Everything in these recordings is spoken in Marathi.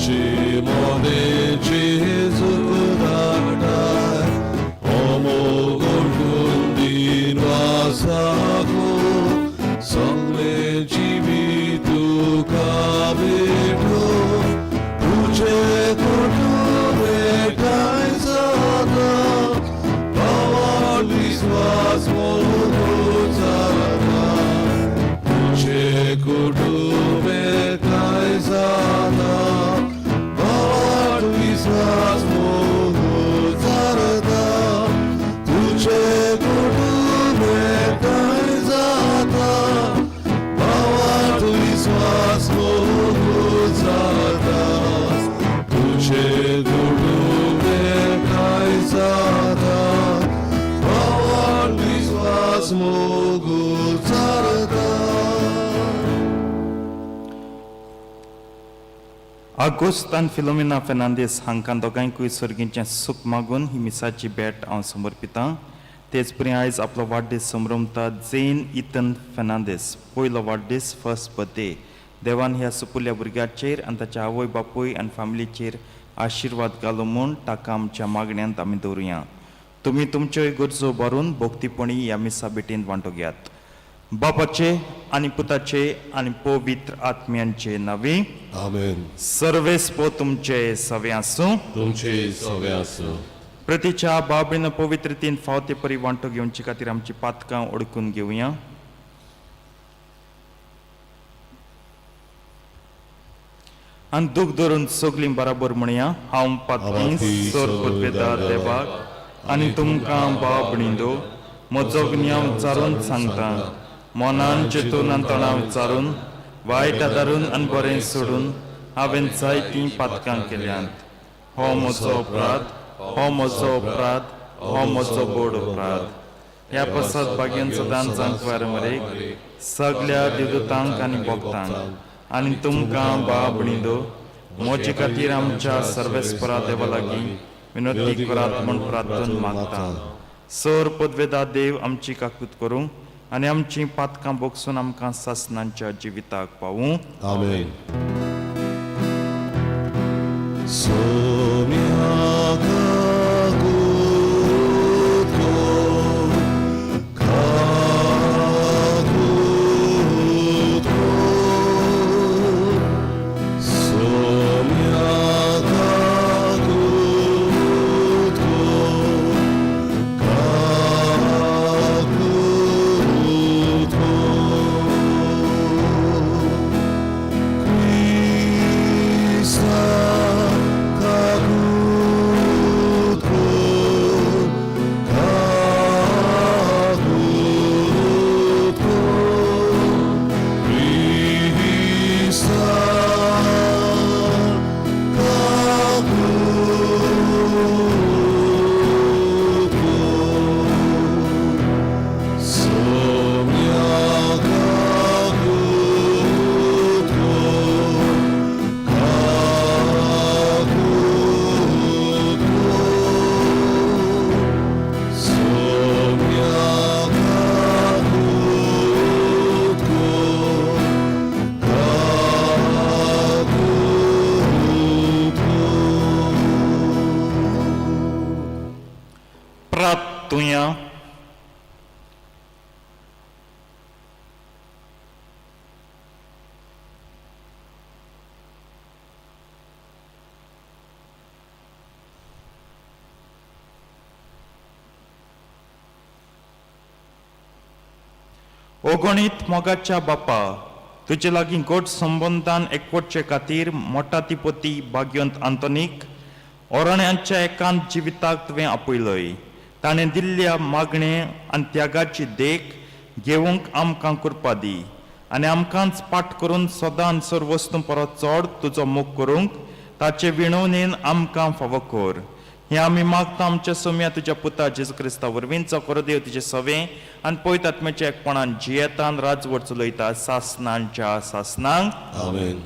시몬의 제수 다달 어목을 군딘 와사고 성내 집이 두가비도 우체 고르베 가이사다 바와 비스와스 모두 자라다 우체 고르베 가이사다 바와 비스와스 모두 자라다 우체 고르베 가이사다 바와 비스와스 모두 자라다 तुझे गुरु में कायसादा बावर विश्वास मोगु चारदा August and Philomena Fernandez हांकां दोगांयकूय सर्गींचें सूख मागून ही मिसाची भेट हांव समर्पितां. तेच परी आयज आपलो वाडदीस समरमता जेन इथन फेर्नांडीस पयलो वाडदीस फर्स्ट बर्थडे. देवान ह्या सुपुल्या भुरग्याचेर आनी ताच्या आवय बापूय आनी फॅमिलीचेर आशिर्वाद घालूं म्हूण ताका आमच्या मागण्यांत आमी दवरुया. तुमी तुमच्योय गरजो भरून भोक्तीपणी ह्या मिसा भेटेंत वांटो घेयात. बापाचे आनी पुताचे आनी पवित्र आत्म्यांचे नांवी आमेन. सर्वेस्पो तुमचे सवे आसूं. तुमचे सवे आसूं. प्रतीच्या बाबळीन पवित्र रितीन फावते परी वांटो घेवचे खातीर आमची पातकां ओळखून घेवया. आनी दूख धरून सगळीं बराबर म्हणया. हांव पातकी सोर पदवेदार देवाक आनी तुमकां बाबणींदो म्हजो ज्ञान विचारून सांगता. मनान चिंतून आनी तोंडां विचारून वायट आदारून आनी बरें सोडून हांवें जायतीं पातकां केल्यांत. हो म्हजो अपराध, हो म्हजो अपराध, हो म्हजो बोड अपराध. ह्या पसत बागेन सदांच जांक मरेक सगळ्या दिवदूतांक आनी भक्तांक आनी तुमकां बाबणींदो म्हजे खातीर आमच्या सर्वेस्परा देवा लागीं विनंती करात म्हूण प्रार्थन मागता. सर पदवेदार देव आमची काकूत करूं आनी आमची पातकां बोगसून आमकां सासणांच्या जिविताक पावूं. आमेन. सोम्याका प्रार्थुया. ओगणीत मोगाच्या बापा, तुजे लागीं गोड संबंधान एकवटचे खातीर मोठातिपती भाग्यवंत आंतोनीक ओराण्यांच्या एकांत जिविताक तुवें आपयलय. ताणें दिल्ल्या मागणे आनी त्यागाची देख घेवंक आमकां कृपा दी आनी आमकांच पाठ करून सदां सर वस्तू परत चड तुजो मोग करूंक ताचे विणवणेन आमकां फावो कर. हे आमी मागता आमच्या सोम्या तुज्या पुता जेजू क्रिस्ता वरवींचो कोरदेव तुजे सवे आनी पवित्र आत्म्याच्या एकपणान जियेतान राजवट चलयता सासणांच्या सासणांक. आमेन.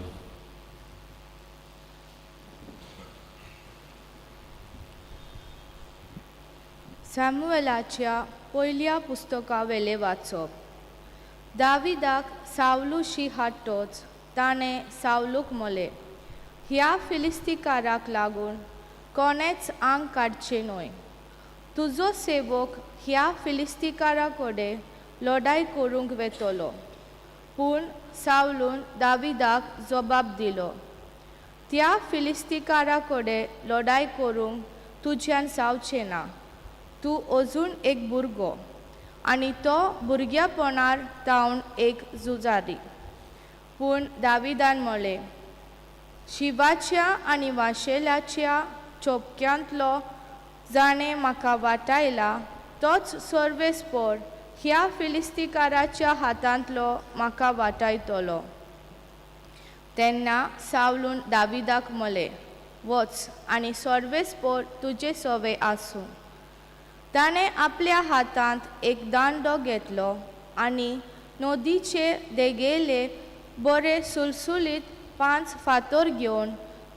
सॅम्युएलाच्या पयल्या पुस्तका वेले वाचप. दाविदाक सावलूशी हाडटोच ताणें सावलूक मोले, ह्या फिलिस्तिकाराक लागून कोणेच आंग काडचे न्हय. तुजो सेवक ह्या फिलिस्तिकारा कडेन लढाई करूंक वेतलो. पूण सावलून दाविदाक जबाब दिलो, त्या फिलिस्तिकारा कडेन लढाई करूंक तुज्यान जावचें ना. तूं अजून एक भुरगो आनी तो भुरग्यापणार तावन एक झुजारी. पूण दाविदान म्हळें, शिवाच्या आनी वाशेलाच्या चोपक्यांतलो जाणें म्हाका वाटायला तोच सर्वेस्पर ह्या फिलिस्तिकाराच्या हातांतलो म्हाका वाटायतलो. तेन्ना सावलून दाविदाक म्हळें, वच आनी सर्वेस्पर तुजे सवे आसूं. ताणें आपल्या हातांत एक दांडो घेतलो आनी नदीचे देगेले बरे सुलसुलीत 5 फातर घेवन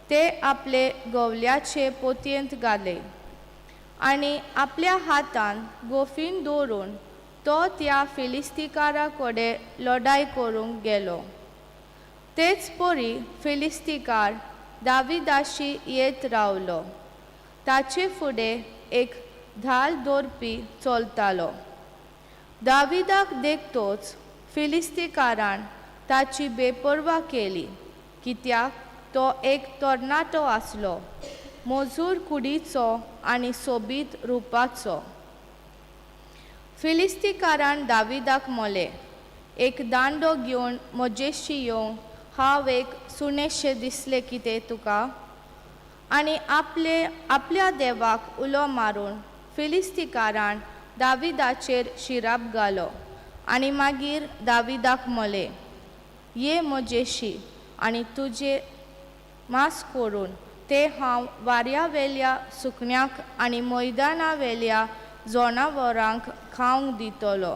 ते आपले गवल्याचे पोतयेंत घाले आनी आपल्या हातान गोफीन दवरून तो त्या फिलिस्तिकारा कडेन लढाई करूंक गेलो. तेच परी फिलिस्तिकार दाविदाशी येत रावलो. ताचे फुडें एक ढाल दवरपी चलतालो. दाविदाक देखतोच फिलिस्तिकारान ताची बेपर्वा केली, कित्याक तो एक तरणाटो आसलो, मजूर कुडीचो आनी सोबीत रुपाचो. फिलिस्तिकारान दाविदाक म्हळें, एक दांडो घेवन म्हजेशी येवंक हांव एक सुणेशें दिसलें कितें तुका? आनी आपल्या देवाक उलो मारून फिलिस्तिकारान दाविदाचेर शिराप घालो आनी मागीर दाविदाक म्हळें, ये म्हजेशी आनी तुजे मास करून ते हांव वाऱ्या वेल्या सुकण्यांक आनी मैदाना वेल्या जनावरांक खावंक दितलो.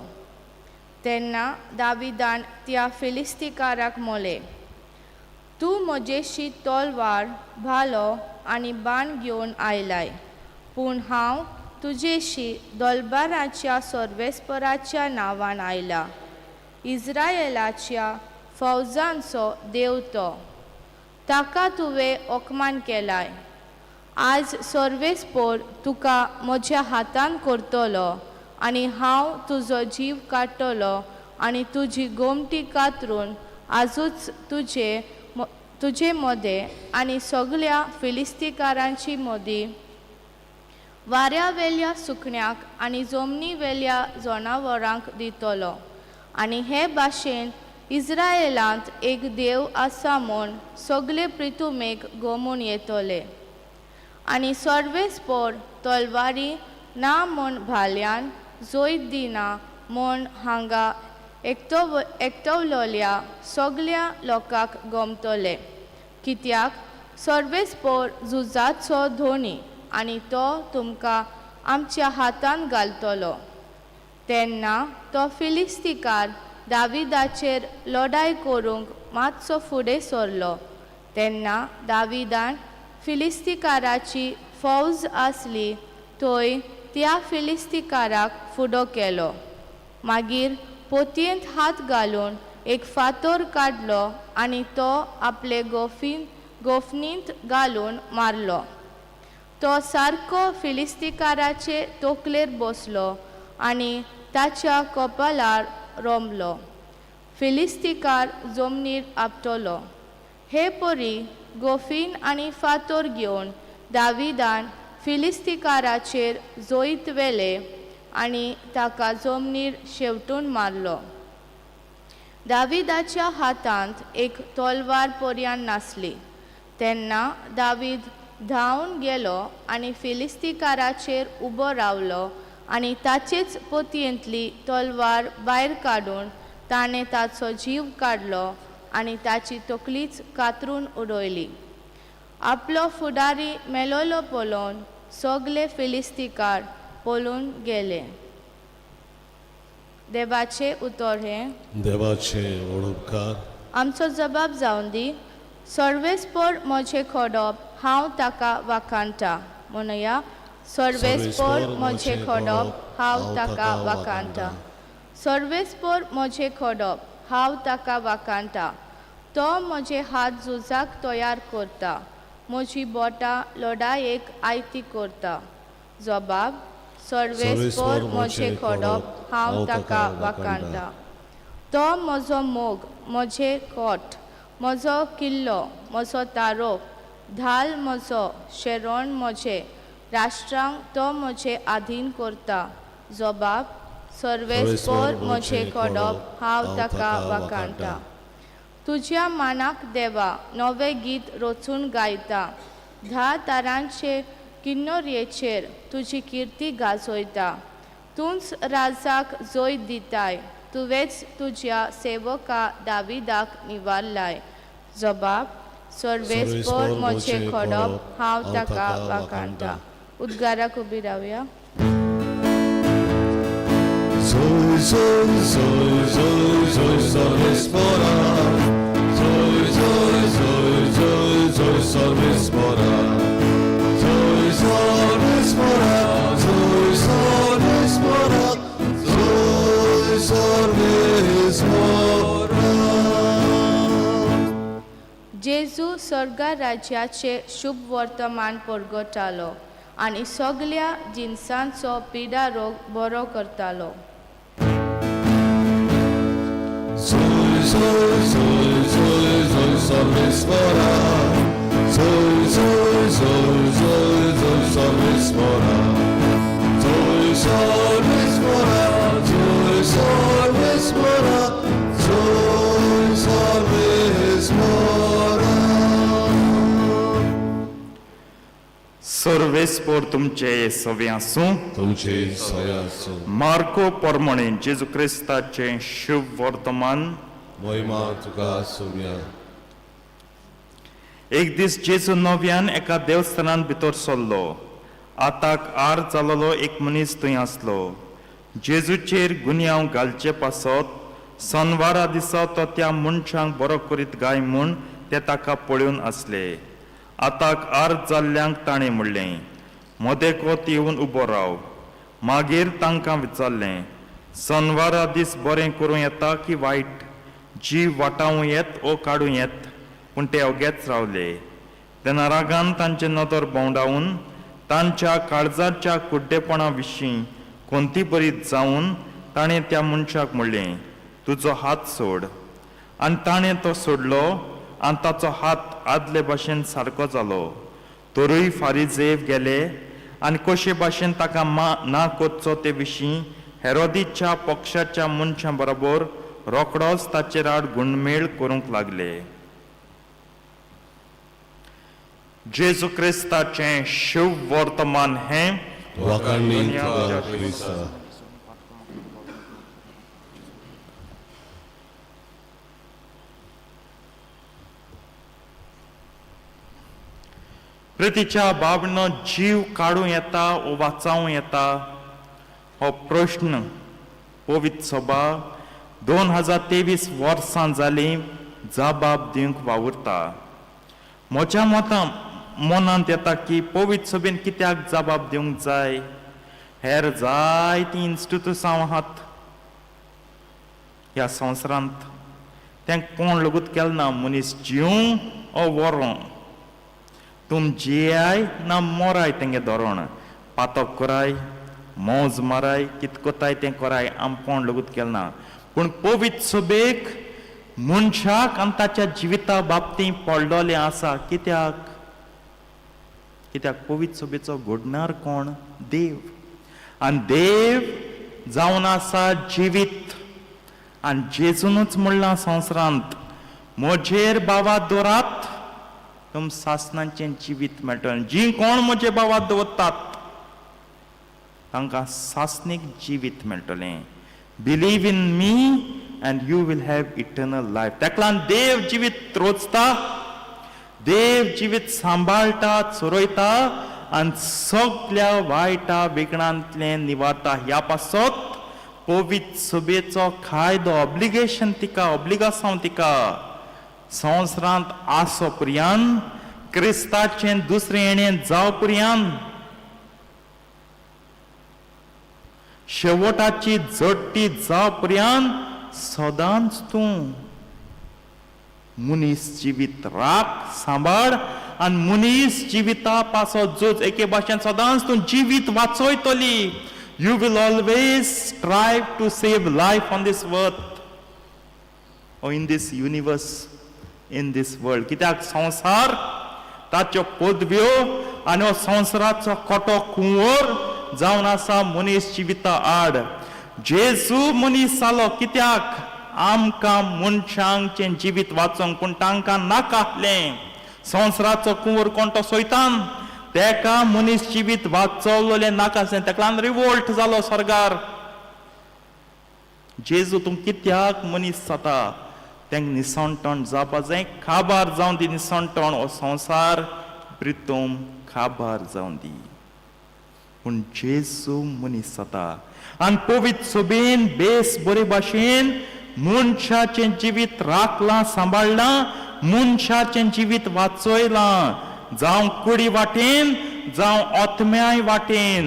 तेन्ना दाविदान त्या फिलिस्तिकाराक म्हळें, तूं म्हजेशी तलवार, भालो आनी बाण घेवन आयलाय, पूण हांव तुजेशी दोलबाराच्या सर्वेस्पराच्या नांवान आयला, इस्रायेलाच्या फौजांचो देव तो. ताका तुवें ओकमान केलाय. आज सर्वेस्पर तुका म्हज्या हातान करतलो आनी हांव तुजो जीव काडटलो आनी तुजी गोमटी कातरून आजूच तुजे मदें आनी सगळ्या फिलिस्तिकारांची मदीं वाऱ्या वेल्या सुकण्यांक आनी जमनी वेल्या जनावरांक दितलो. आनी हे भाशेन इस्रायेलांत एक देव आसा म्हूण सगळे प्रितुमेक गमून येतले. आनी सर्वेस्पर तलवारी ना म्हूण भाल्यान जोईत दिना म्हूण हांगा एकटवलोल्या सगळ्या लोकांक गमतले, कित्याक सर्वेस्पर झुजाचो धोणी आनी तो तुमकां आमच्या हातान घालतलो. तेन्ना तो फिलिस्तिकार दाविदाचेर लढाई करूंक मातसो फुडें सरलो. तेन्ना दाविदान फिलिस्तिकाराची फौज आसली थंय त्या फिलिस्तिकाराक फुडो केलो. मागीर पोतयेंत हात घालून एक फातर काडलो आनी तो आपले गोफनींत घालून मारलो. तो सारको फिलिस्तिकाराचे तोकलेर बसलो आनी ताच्या कपालार रोमलो. फिलिस्तिकार जमनीर आपटलो. हे परी गोफीन आनी फातर घेवन दाविदान फिलिस्तिकाराचेर जोईत वेले आनी ताका जमनीर शेवटून मारलो. दाविदाच्या हातांत एक तलवार पर्यान नासली. तेन्ना दावीद धांवन गेलो आनी फिलिस्तिकाराचेर उबो रावलो आनी ताचेच पोतयेंतली तलवार भायर काडून ताणें ताचो जीव काडलो आनी ताची तकलीच कातरून उडयली. आपलो फुडारी मेलोलो पळोवन सगळे फिलिस्तिकार पळून गेले. देवाचे उतर हे, देवाचे ओळखकार. आमचो जबाब जावन दी, सर्वेस्पर म्हजें खडप हांव ताका वाखाणटा. म्हणया, सर्वेस्पर म्हजें खडप हांव ताका वाखाणटा. सर्वेस्पर म्हजें खडप हांव ताका वाखाणटा. तो म्हजे हात झुजाक तयार करता, म्हजी बोटां लढायेक आयती करता. जबाब: सर्वेस्पर म्हजें खोडप, हांव ताका वाखाणटा. तो म्हजो मोग, म्हजें कोट, म्हजो किल्लो, म्हजो तारोप, ढाल म्हजो, शेरोण म्हजें, राष्ट्रांक तो म्हजें आधीन करता. जबाब: सर्वेस्पर म्हजें खोडप, हांव ताका वाखाणटा. तुज्या मानाक देवा नवें गीत रचून गायता. 10 तारांचे किन्नोरेचेर तुजी किर्ती गाजोयता. तूंच राजाक जोय दिताय, तुवेंच तुज्या सेवका दाविदाक निवारलाय. जबाब: सर्वेस्पर म्हजें खोडप, हांव ताका वाखाणटा. उद्गाराक उबी रावया. Soy, soy, soy, soy, soy सर्वेस्परा. Soy, soy, soy, soy, soy सर्वेस्परा. Soy सर्वेस्परा. Soy सर्वेस्परा. Soy सर्वेस्परा. जेजू स्वर्गा राज्याचे शुभ वर्तमान परगटालो आनी सगळ्या जिन्सांचो पिडा रोग बरो करतालो. Soy, soy, soy, soy, soy सर्वेस्परा. Soy, soy, soy, soy, soy सर्वेस्परा. Soy सर्वेस्परा. Soy सर्वेस्परा. Soy सर्वेस्परा. सर्वेस्पर तुमचे सवे आसूं. तुमचे सयासो मार्को प्रमाणे जेजू क्रिस्ताचे शुभ वर्तमान. महिमा तुका सोम्या. एक दीस जेजू नव्यान एका देवस्थानान भितर सरलो. आताक आर जालोलो एक मनीस थंय आसलो. जेजूचेर गुन्यांव घालचे पासत शनवारा दिसा तो त्या मनशांक बरो करीत गाय म्हूण ते ताका पळोवन आसले. आताक आर जाल्ल्यांक ताणें म्हणलें, मोदेकोत येवन उबो राव. मागीर तांकां विचारलें, शनवारा दीस बरें करूं येता की वायट, जीव वाटावूं येत ओ काडूं येत? पूण ते ओगेच रावले. तेन्ना रागान तांचे नदर भोंवडावन तांच्या काळजाच्या कुड्डेपणा विशीं कोंती बरी जावन ताणें त्या मनशाक म्हणलें, तुजो हात सोड. आनी ताणें तो सोडलो आनी ताचो हात आदले भाशेन सारको जालो. तरूय फारिजेव गेले आनी कशे भाशेन ताका ना कोचचो ते विशीं हेरोदीच्या पक्षाच्या मनशां बरोबर रोखडोच ताचेर आड गुणमेळ करूंक लागले. जेजू क्रिस्ताचें शुभ वर्तमान हें. वाखाणणी तुका क्रिस्ता. प्रितीच्या बाबनो, जीव काडूं येता ओ वाचावूं येता हो प्रश्न पवित्र सभा 2023 वर्सां जालीं जबाब दिवंक वावुरता. म्हज्या मनांत येता की पवित्र सभेन कित्याक जबाब दिवंक जाय. हेर जायतीं इन्स्टिट्यूट्सां आहात ह्या संवसारांत, तेंक कोण लगूत केलें ना. मनीस जिवं ओ व्हरों, तुम जियाय ना मोराय तेंगे धोरण, पातक कराय मौज माराय कित कोताय तें कराय, आम कोण लगूत केलें ना. पूण पवित्र सभेक मनशाक आनी ताच्या जिविता बाबतीं पडलोलें आसा. कित्याक पवित्र सभेचो घडणार कोण? देव. आनी देव जावन आसा जिवीत. आनी जेजूनच म्हणलां संवसारांत, म्हजेर बाबा दवरात तुम सासणांचें जिवीत मेळटलें. जी कोण म्हजे बाबा दवरतात तांकां सासणीक जिवीत मेळटलें. Believe in me and you will have eternal life. ताका लागून देव जिवीत रोचता, देव जिवीत सांबाळटा, चोरयता आनी सगळ्या वायटा विघ्नांतलें निवारता. ह्या पासत पवित्र सभेचो कायदो ऑब्लिगेशन तिका, ऑब्लिगासांव तिका संवसारांत आसो पर्यंत, क्रिस्ताचें दुसरें येणें जाव पर्यंत, शेवटाची जडटी जाव पर्यंत सदांच तूं मुनीस जिवीत राख सांबाळ आणि मुनीस जिविता पासो जोच एके भाशेन सदांच तूं जिवीत वाचोयतली. You will always strive to save life on this earth or in this universe, in this world. कित्याक संसार ताच्यो पदव्यो आनी हो संसाराचो खोटो कुंवर जावन आसा मनीस जिविता आड. जेजू मनीस जालो कित्याक आमकां मनशांचें जिवीत वाचोंक, पूण तांकां नाका आसलें. संसाराचो कुंवर कोण तो सैतान, तेका मनीस जिवीत वाचवलेलें नाका आसलें, तेका लागून रिवोल्ट जालो सरकार. जेजू तूं कित्याक मनीस जाता, तेंक निसंतण जावपा जाय. खाबार जावन दी निसंतण हो संसार प्रितूम खाबार जावन दी. पूण जेजू मनीस जाता आनी पवित्र सभेन बेस बरे भाशेन मनशाचें जिवीत राखलां, सांबाळलां, मनशाचें जिवीत वाचयलां. जावं कुडी वाटेन जावं ओतम्याय वाटेन.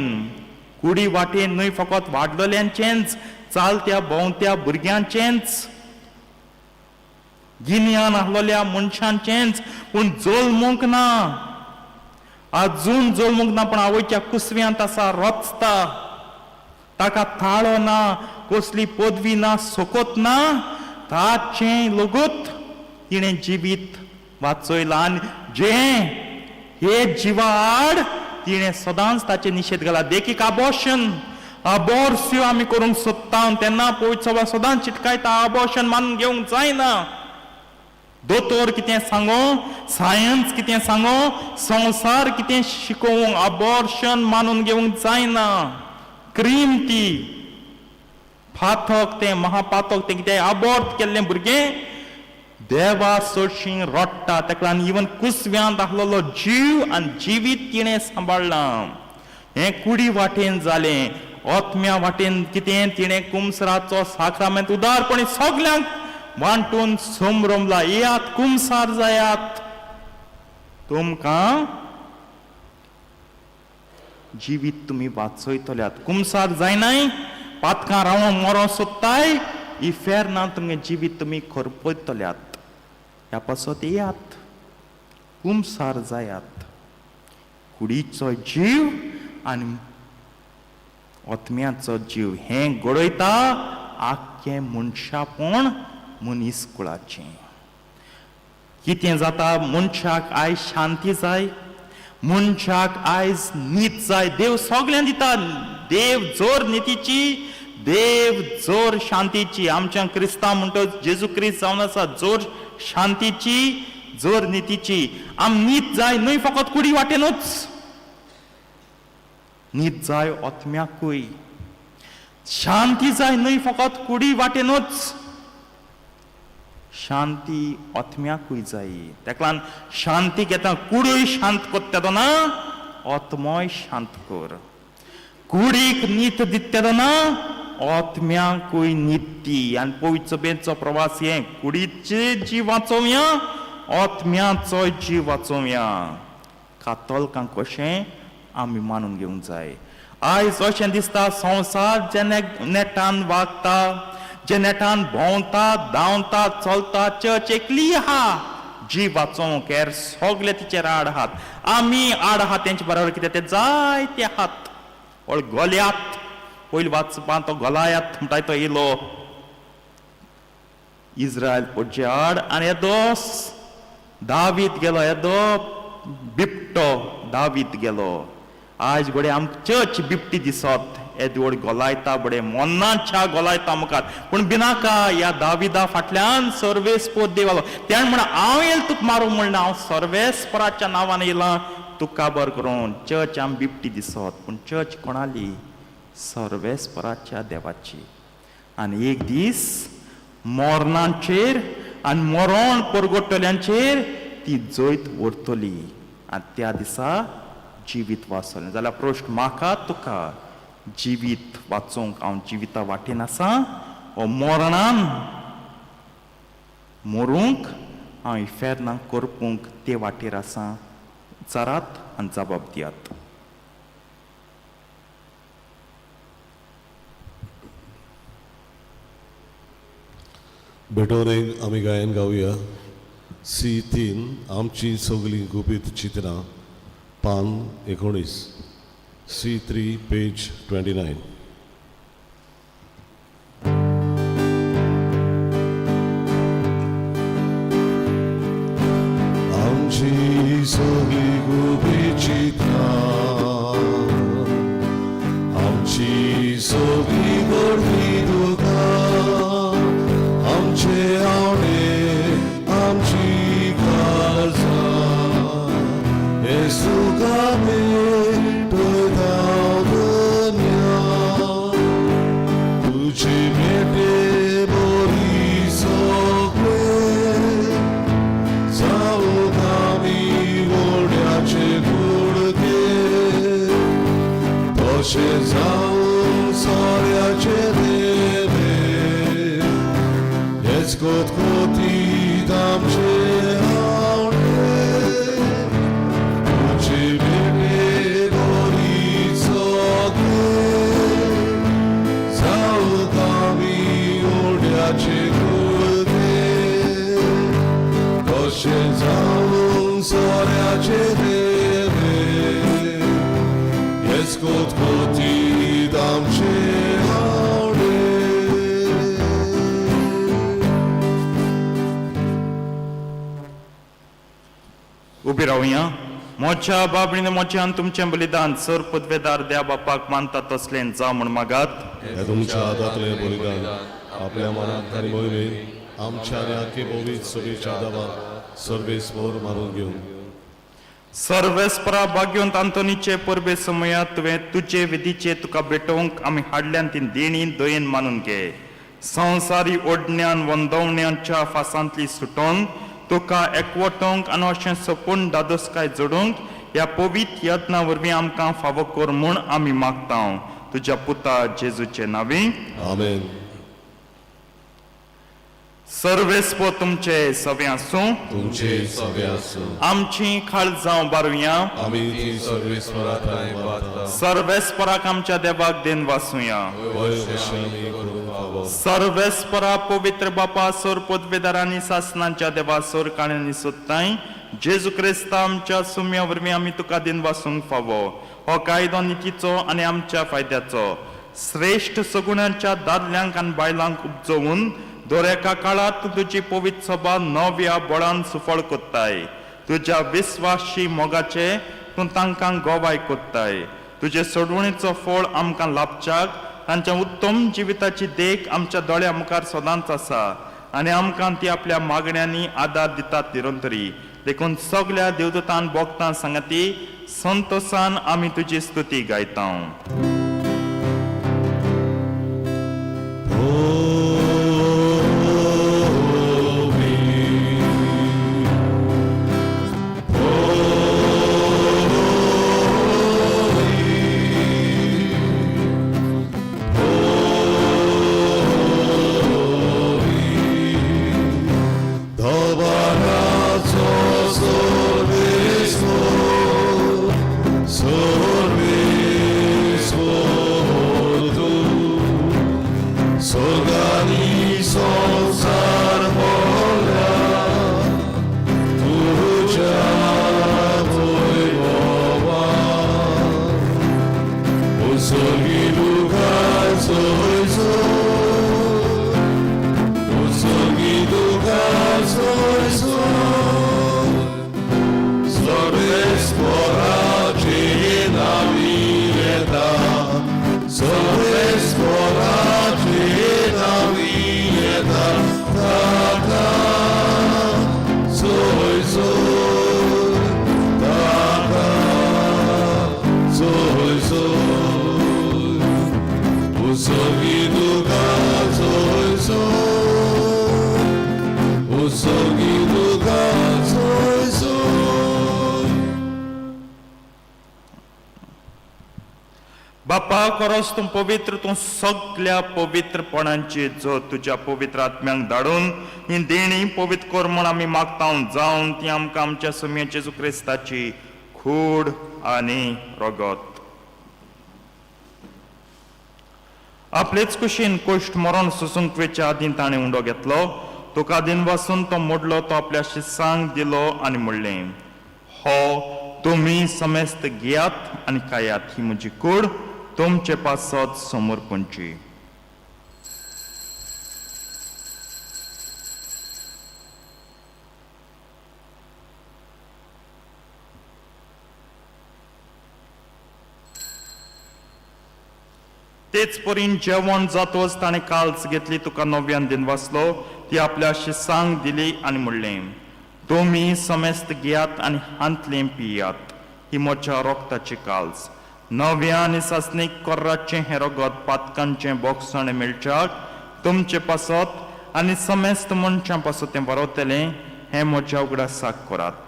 कुडी वाटेन न्हय फकत वाडलेल्यांचेंच, चालत्या भोंवत्या भुरग्यांचेंच, गिन्यान आहलेल्या मनशांचेंच, पूण जल्मूंक ना. अजून जल्मूंक ना पूण आवयच्या कुसव्यांत आसा, रचता. ताका थाळो ना, कसली पदवी ना, सोकोत ना, ताचें लगूत तिणें जिवीत वाचयलां. आनी जें हे जिवा आड तिणें सदांच ताचे निशेध घाला. देखीक अबॉर्शन, अबॉर्स्यो आमी करूंक सोदता तेन्ना पवित्र सभा सदांच चिटकायता, अबॉर्शन मानून घेवंक जायना. दोतोर कितें सांगो, सायन्स कितें सांगो, संसार कितें शिकोवंक अबॉर्शन मानून घेवंक जायना. क्रीम ती फाथक तें महापाथक तें कितें अबॉर्ट केल्लें भुरगें देवा सोडशीं रडटा. तेका लागून इवन कुसव्यांत आहलेलो जीव आनी जिवीत तिणें सांबाळलां. हें कुडी वाटेन जालें. ओतम्या वाटेन कितें तिणें कुमसराचो साक्रामेंत उदारपणी सगल्यांक वांटून संभ्रमला. येयात कुमसार जायात, तुमकां जिवीत तुमी वाचयतल्यात. कुमसार जायनाय, पातकां रावोन मरो सोदताय, इफेर ना तुमगे जिवीत तुमी खरपयतल्यात. ह्या पासत येयात, कुमसार जायात. कुडीचो जीव आनी ओतम्याचो जीव हें घडयता आख्खें मनशापण मनीस कुळाचें. कितें जाता, मनशाक आयज शांती जाय, मनशाक आयज न्हीद जाय. देव सगळ्यांक दिता. देव जोर न्हिदीची, देव जोर शांतीची. आमच्या क्रिस्तांव म्हणटा जेजू क्रिस्त जावन आसा जोर शांतीची, जोर न्हिदीची. आम न्हीद जाय न्हय फकत कुडी वाटेनूच, न्हीद जाय ओतम्याकूय. शांती जाय न्हय फकत कुडी वाटेनूच, शांती ओतम्याकूय जाय. तेका लागून शांती घेता कुडूय शांत कोत्ता ना, ओतमोय शांत कर. कुडीक न्हीद दिता ना, ओतम्याकूय न्हीद दी. आनी पवित्र सभेचो प्रवास हे कुडीचे जीव वाचोवया, ओतम्याचो जीव वाचोवया. कातोलकांक कशें आमी मानून घेवंक जाय. आयज अशें दिसता संवसार जे नेटान वागता, जे नेटान भोंवता, धांवता, चलता, चर्च एकली आहा जीव वाचोवंक. हेर सगळे तिचेर आड आहात. आमी आड आहात तेंचे बरोबर कितें ते जायते आहात. ओळ गोल्यात पयलीं वाचपा तो गोलायात म्हणटाय तो येयलो इस्रायल पोटचे आड. आनी येदो दावीद गेलो, येदो बिबटो दावीद गेलो. आज घोडे आम चर्च बिबटी दिसत, येद व्हड गोलायता बडे मोन्नाच्या गोलायता मुखार. पूण बिनाका ह्या दाविदा फाटल्यान सर्वेस्पर देवालो. तेणें म्हणा हांव येयला तुका मारूंक म्हणना, हांव सर्वेस्पराच्या नांवान येयलां तुका काबार करूं. चर्च आम बिबटी दिसत, पूण चर्च कोणाली? सर्वेस्पराच्या देवाची. आनी एक दीस मोरणांचेर आनी मरण परगोट्टल्यांचेर ती जैत व्हरतली. आनी त्या दिसा जिवीत वाचतलें. जाल्यार प्रश्न म्हाका तुका, जिवीत वाचोवंक हांव जिविता वाटेन आसा ओ मरणान मरूंक हांव इफेरना करपूंक ते वाटेर आसा? विचारात आनी जबाब दियात. भेटोरेक आमी गायन गावया. C3 आमची सगळी गुपीत चित्रां पान 19 C3 पेज 29. आमची सगळी गुपीत चित्रां आमची सगळी गोडवी दुकां आमचे आवडे आमची काळजां येसू गावे दुनिया तुझे भेटे बोरी सगळे जाऊ गावी गोड्याचे गुडघे तशे जाऊन सोऱ्याचे देवे हेच कोतकोतीत आमचे आवडे तुझे भेटे गोरी सगळे जाऊ गावी गोड्याचे गुडघे तशे जाऊन सोऱ्याचे देवे हेच कोतकोतीत आमचे आवडे. उबी रावया. मोच्या बाबडीने मोच्यान तुमचें बलिदान सर पदवेदार देवा बापाक मानता तसलें जावं म्हण मागात. हे तुमच्या हातातले बलिदान आपल्या मनात आणि मोहिमेत आमच्या आणि आखे बोवीत सभेच्या दाबात सर्वेस्वर मारून घेऊन सर्वेस्परा भाग्यवंत आंतोनीचे परबे समयात तुवें तुजे विधीचे तुका भेटोवंक आमी हाडल्यान ती देणी दयेन मानून घे. संवसारी ओडण्यान वंदवण्यांच्या फासांतली सुटोवन तुका एकवटोवंक आनी अशें सपून दादोसकाय जोडूंक ह्या पवित यत्ना वरवीं आमकां फावो कर म्हूण आमी मागतां तुज्या पुता जेजूचे नांवी. आमेन. सर्वेस्पो तुमचे सवे आसूं. तुमचे सगळे आसूं. आमची खाळ जावं बारुया. आमी ती सर्वेस्वराक मानता. सर्वेस्पराक आमच्या देवाक देन वासूया. वय वशांनी करून फावो. सर्वेस्परा पवित्र बापा सोर पदवेदारांनी सासनांच्या देवा सोर काण्यांनी सोदताय जेजू क्रिस्ता आमच्या सुम्या वरवीं आमी तुका दिन वासूंक फावो. हो कायदो नितीचो आनी आमच्या फायद्याचो श्रेष्ठ सगुणांच्या दादल्यांक आनी बायलांक उपजोवून दोरेका काळात तुजी पवित्र सभा नव्या बळान सुफळ कोत्ताय. तुज्या विस्वाशी मोगाचे तूं तांकां गोवाय कोत्ताय. तुजे सोडवणीचो फळ आमकां लाभच्याक तांच्या उत्तम जिविताची देख आमच्या दोळ्या मुखार सदांच आसा आनी आमकां ती आपल्या मागण्यांनी आदार दितात निरंतरी. देखून सगळ्या देवदूतांन भोगतां सांगाती संतोषान आमी तुजी स्तुती गायतां. बापा खरोच तूं पवित्र तूं सगळ्या पवित्रपणांची जो तुज्या पवित्र आत्म्यांक धाडून ही देणी पवित्र कर म्हूण आमी मागता जावन ती आमकां आमच्या सुम्या जेजू क्रिस्ताची खूड आनी रगत. आपलेच कुशीन कोश्ट मरण सुसूंक वेच्या आदीं ताणें उंडो घेतलो. तुका दिन वासून तो मोडलो तो आपल्या शिसांक दिलो आनी म्हणलें हो तुम्ही समेस्त घेयात आनी खायात ही म्हजी कूड तुमचे पासत समोर पंची तेच परीन जेवण जातोच ताणें काल्स घेतली तुका नव्यान दिन वाचलो ती आपल्या शिसांक दिली आनी म्हणलें तुम्ही समेस्त घेयात आनी हांतलें पियात ही म्हज्या रोगताची काल्स नव्या आनी सासणीक कोर्राचें हें रगत पातकांचें बोगसण मेळच्याक तुमचे पासत आनी समेस्त मनशां पासत तें बरवतलें हें म्हज्या उगडासाक करात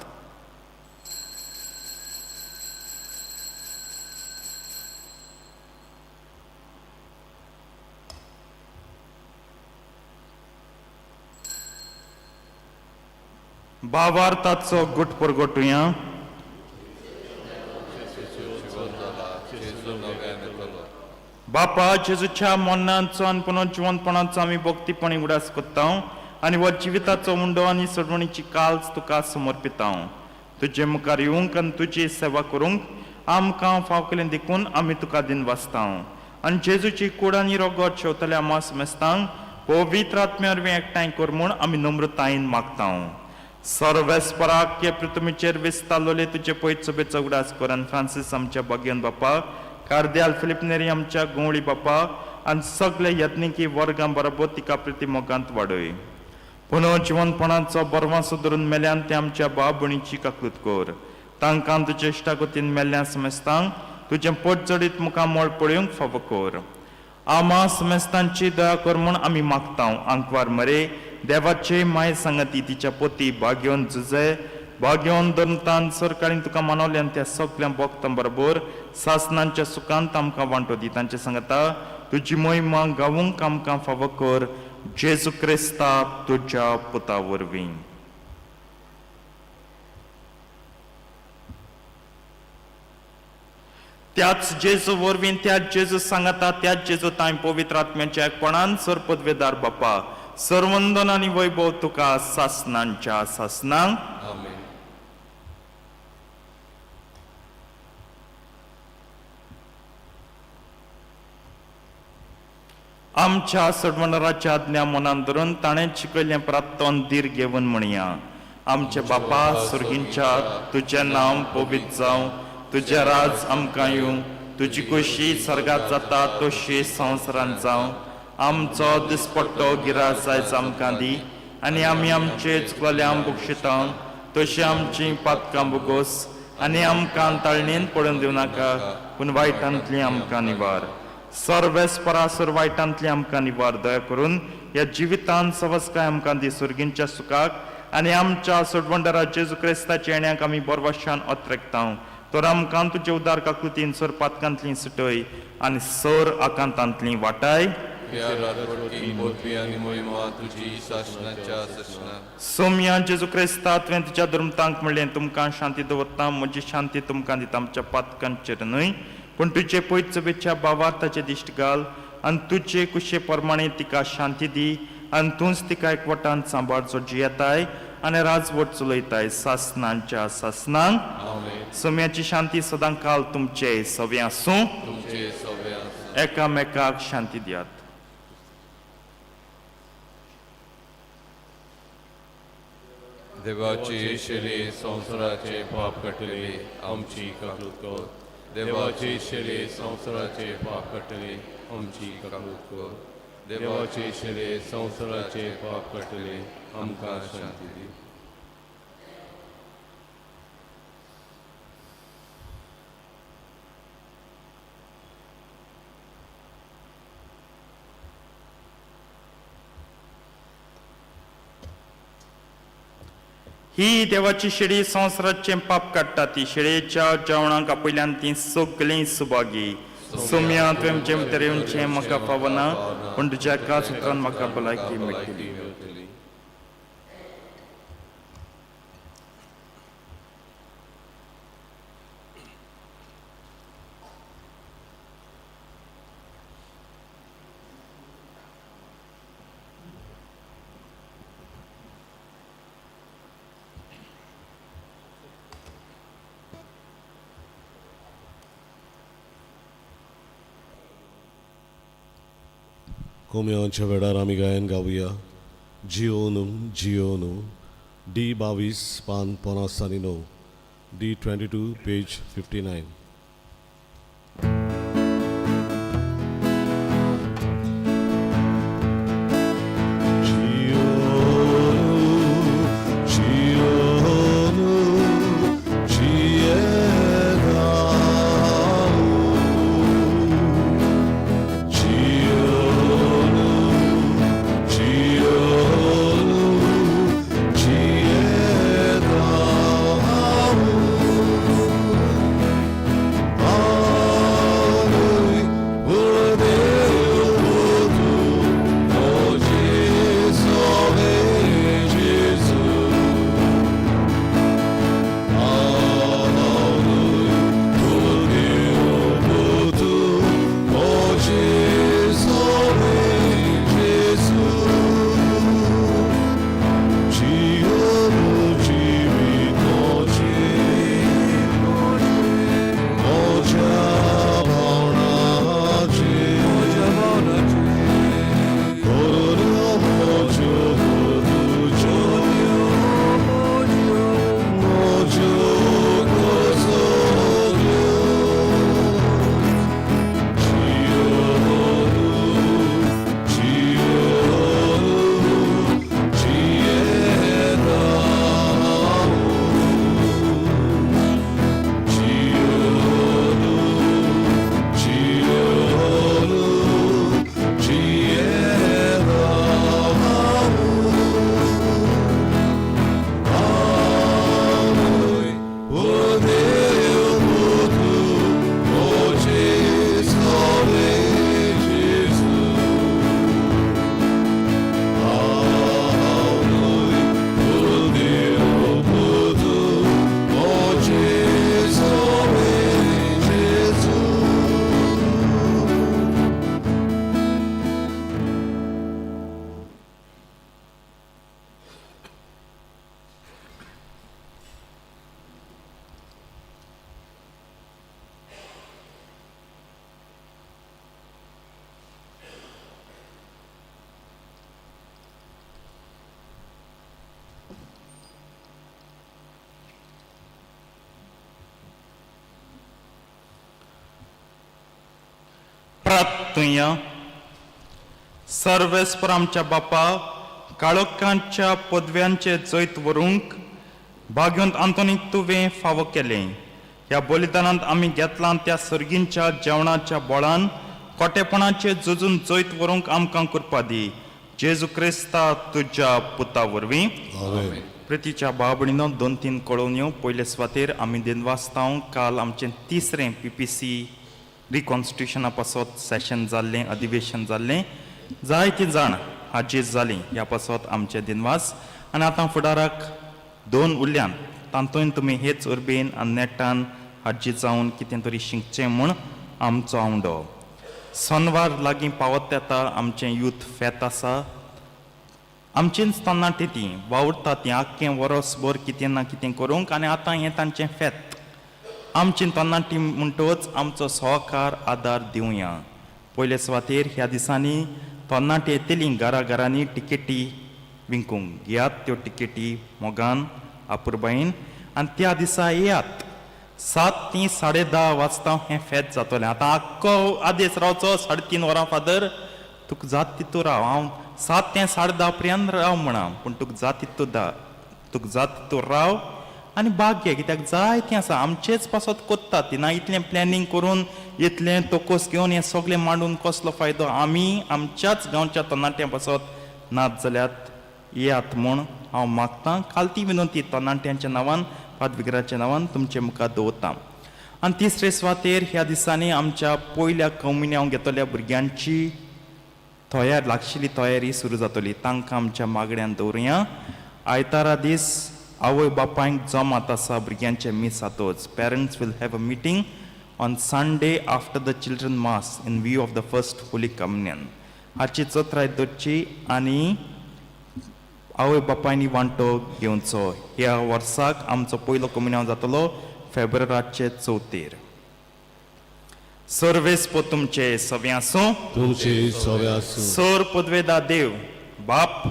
भावार्थाचो गुट परगटुया बापा जेजूच्या मरणाचो आनी पुनर्जिवंतपणाचो आमी भक्तीपणी उडास कोत्ता आनी हो जिविताचो उंडो आनी सोडवणीची काल्स तुका समर्पिता तुजे मुखार येवंक आनी तुजी सेवा करूंक आमकां फाव केलें देखून आमी तुका दिन वाचता आनी जेजूची कूड आनी रगत शेवतल्या आमा समेस्तांक पवित्र आत्म्या वरवीं एकठांय कर म्हूण आमी नम्रतायेन मागता सर्वेस्पराक के पृथ्वीचेर विस्तारलोले तुजे पयत सभेचो उगडास कर आनी फ्रांसीस आमच्या भगियन बापा कार्दियाल फिलिप नेरी आमच्या गोवळी बापा आनी सगळे यत्निकी वर्गां बरोबर तिका प्रतिमोगांत वाडय पुनर्जिवंतपणाचो बरवासो धरून मेल्यान ते आमच्या भाव भयणीची काकूत कर तांकां तुजे इश्टागतीन मेल्ल्या समेस्तांक तुजें पोट जडीत मुखार मोळ पळोवंक फावो कर आमा समेस्तांची दया कर म्हूण आमी मागता आंकवार मरे देवाचे माय सांगती तिच्या पोती भाग्योन झुजे भाग्योन दंतान सरकारीन तुका मानवले आनी त्या सगळ्या भक्तां बरोबर सासनांच्या सुखांत आमकां वांटो दी तांचे सांगता तुजी मोहिमा गावूंक आमकां फावो कर जेजू क्रिस्ता तुज्या पुता वरवीं त्याच जेजू वरवीं त्याच जेजू सांगता त्याच जेजू तांय पवित्र आत्म्याच्या एकपणान सरपदवेदार बापा सर्वंदन आनी वैभव तुका सासनांच्या सासनांक आमच्या सडवंडराच्या आज्ञा मनान धरून ताणें शिकयलें प्रार्थन धीर घेवन म्हणया आमचे बापा सुर्गींच्या तुजें नांव पवित्र जावं तुजें राज आमकां येवं तुजी कुशी सर्गात जाता तशी संवसारांत जावं आमचो दिसपट्टो गिरास आयज आमकां दी आनी आमी आमचे चुकलेल्यांक बक्षिता तशी आमची पातकां बुगोस आनी आमकां ताळणेन पडून दिवं नाका पूण वायटांतली आमकां निवार सर्वेस्परासुर वायटांतली आमकां निवार दया करून ह्या जिवितांत सवस्काय आमकां दी सुर्गींच्या सुखाक आनी आमच्या सोडवंडरा जेजू क्रिस्ताच्या येण्याक आमी बरवशान अत्रेकता तर आमकां तुजे उदार काकुतीन सर पातकांतली सुटय आनी सर आकांतांतली वाटाय सोम्या जेजू क्रिस्ता तुवें तुज्या धर्मतांक म्हणलें तुमकां शांती दवरता म्हजी शांती तुमकां दिता आमच्या पातकांचेर न्हय पूण तुजे पयत सभेच्या भावार्थाचे दिश्ट घाल आनी तुजे कुशे प्रमाणे तिका शांती दी आनी तूंच तिका एकवटान सांबाळ जो जियेताय आनी राजवट चलयताय सासनांच्या सासनांक सोम्याची शांती सदां काल तुमचे सव्या आसूं एकामेकाक शांती दियात देवाची शेली संवसाराचे पाप कटले आमची काकूत कर देवाची शेली संवसाराचे पाप कटले आमची काकूत कर देवाची शेली संवसाराचे पाप कटले आमकां शांती दी ही देवाची शेळी संवसाराचे पाप काडटा ती शेळयेच्या जेवणाक आपयल्यान ती सगळीं सुभागी सोम्या तुवें जेमतेर येवचें म्हाका फावना पूण तुज्या एका सुत्रान म्हाका भलायकी मेळटली कोमयांच्या वेळार आमी गायन गावया जिओनू जिओनू D22 पान 59 D22 पेज 59. प्रार्थूया. सर्वेस्पर आमच्या बापा, काळोखांच्या पदव्यांचे जैत वरूंक भाग्यवंत आंतोनीक तुवें फावो केलें. ह्या बलिदानांत आमी घेतलां त्या सर्गींच्या जेवणाच्या बोळान खोटेपणाचे झुजून जैत वरूंक आमकां कृपा दी. जेजू क्रिस्ता तुज्या पुता वरवीं. आमेन. प्रितीच्या भावभणीनो 2-3 कळोवण्यो. पयले सुवातेर आमी दिनवासतांव काल आमचें 3रे PPC रिकॉन्स्टिट्युशना पासत सेशन जाल्लें, अधिवेशन जाल्लें. जायती जाण हाजीर जालीं ह्या पासत आमचे दिनवास. आनी आतां फुडाराक 2 उरल्यान तातूंत तुमी हेच उर्बेन आनी नेटान हाजीर जावन कितें तरी शिकचें म्हूण आमचो आवडो. सोनवार लागीं पावत येता आमचें यूथ फेत आसा. आमचीच तरणाटी तीं वावुरता तीं आख्खें वरसभर कितें ना कितें करूंक. आनी आतां हें तांचें फेत. आमची तरणाटी म्हणटच आमचो सहकार आदार दिवया. पयले सुवातेर ह्या दिसांनी तरणाटी येतलीं घरांनी टिकेटी विकूंक. घेयात त्यो टिकेटी मोगान आपुरबायेन आनी त्या दिसा येयात. 7 ते 10:30 वाजता हें फेत जातलें. आतां आख्खो आदेस रावचो 3.5 वरां फादर. तुका जात तितू राव. हांव 7 ते 10:30 पर्यंत राव म्हणा. पूण तुका जात तितू राव आनी भाग्य. कित्याक जाय तें आसा आमचेच पासत कोत्ता ती ना. इतलें प्लॅनिंग करून इतलें तोकोस घेवन हें सगळें मांडून कसलो फायदो. आमी आमच्याच गांवच्या तरणाट्यां पासत नात जाल्यात येयात म्हूण हांव मागतां. कालती विनंती तरणाट्यांच्या नांवान पादविगराच्या नांवान तुमचे मुखार दवरतां. आनी 3रे सुवातेर ह्या दिसांनी आमच्या पयल्या कम्युनियांत घेतलेल्या भुरग्यांची लागशिल्ली तयारी सुरू जातली. तांकां आमच्या मागण्यांत दवरुया. आयतारा दीस आवय बापायंक जमात आसा भुरग्यांचे मीस जातोच. Parents will have a meeting on Sunday after the children mass in view of the first holy communion. हाची चोत्राय धरची आनी आवय बापायनी वांटो घेवचो. ह्या वर्साक आमचो पयलो कम्युनियन जातलो फेब्रुवारीचे 4. सर्वेस्पो तुमचे सव्यासो तुमचे सव्यास सर पदवेदा देव बाप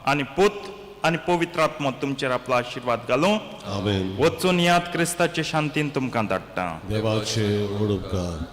आणि पुत आणि पवित्र आत्मा तुमचेर आपलो आशीर्वाद घालूं आमेन. वचून यात क्रिस्ताचे शांतीन तुमकां धाडटा. देवाचे ओड उपकार